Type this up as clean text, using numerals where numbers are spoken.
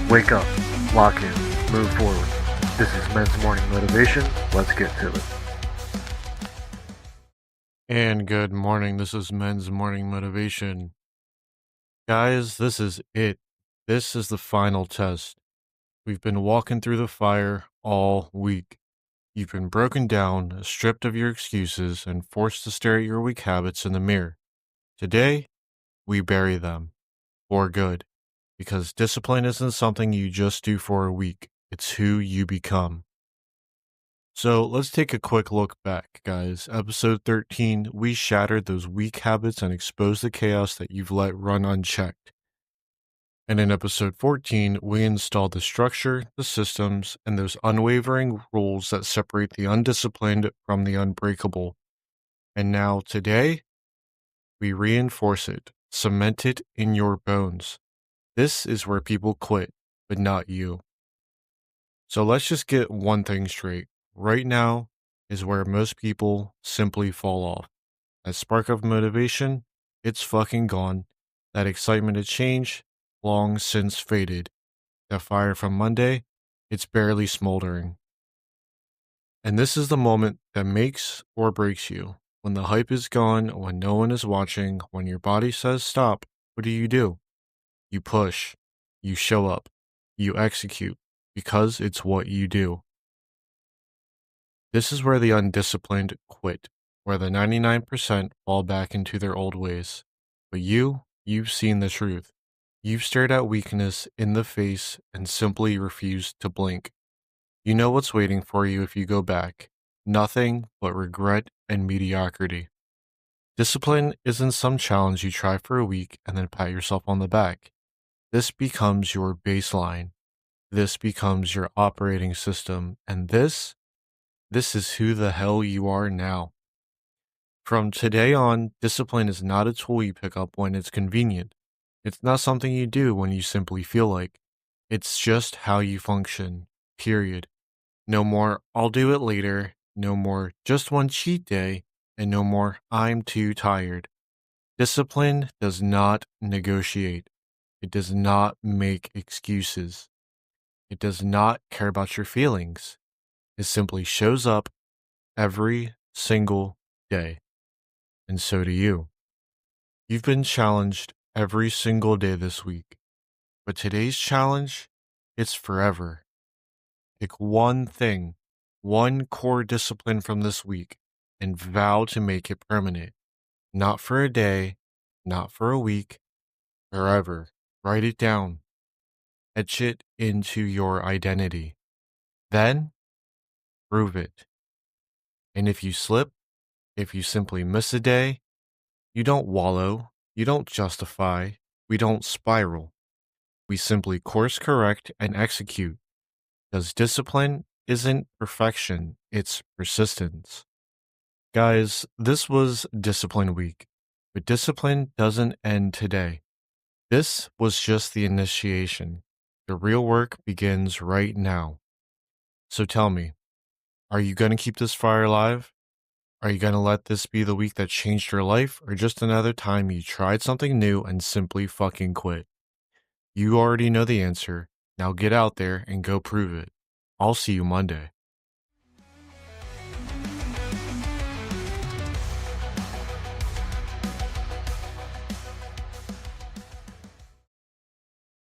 Wake up, lock in, move forward. This is Men's Morning Motivation. Let's get to it. And good morning. This is Men's Morning Motivation. Guys, this is it. This is the final test. We've been walking through the fire all week. You've been broken down, stripped of your excuses, and forced to stare at your weak habits in the mirror. Today, we bury them for good. Because discipline isn't something you just do for a week, it's who you become. So let's take a quick look back, guys. Episode 13, we shattered those weak habits and exposed the chaos that you've let run unchecked. And in episode 14, we installed the structure, the systems, and those unwavering rules that separate the undisciplined from the unbreakable. And now today, we reinforce it, cement it in your bones. This is where people quit, but not you. So let's just get one thing straight. Right now is where most people simply fall off. That spark of motivation, it's fucking gone. That excitement to change, long since faded. That fire from Monday, it's barely smoldering. And this is the moment that makes or breaks you. When the hype is gone, when no one is watching, when your body says stop, what do? You push, you show up, you execute, because it's what you do. This is where the undisciplined quit, where the 99% fall back into their old ways. But you've seen the truth. You've stared at weakness in the face and simply refused to blink. You know what's waiting for you if you go back. Nothing but regret and mediocrity. Discipline isn't some challenge you try for a week and then pat yourself on the back. This becomes your baseline. This becomes your operating system. And this is who the hell you are now. From today on, discipline is not a tool you pick up when it's convenient. It's not something you do when you simply feel like. It's just how you function, period. No more, I'll do it later. No more, just one cheat day. And no more, I'm too tired. Discipline does not negotiate. It does not make excuses. It does not care about your feelings. It simply shows up every single day. And so do you. You've been challenged every single day this week. But today's challenge, it's forever. Pick one thing, one core discipline from this week, and vow to make it permanent. Not for a day, not for a week, forever. Write it down. Etch it into your identity. Then, prove it. And if you slip, if you simply miss a day, you don't wallow, you don't justify, we don't spiral. We simply course correct and execute. Because discipline isn't perfection, it's persistence. Guys, this was Discipline Week, but discipline doesn't end today. This was just the initiation. The real work begins right now. So tell me, are you going to keep this fire alive? Are you going to let this be the week that changed your life, or just another time you tried something new and simply fucking quit? You already know the answer. Now get out there and go prove it. I'll see you Monday.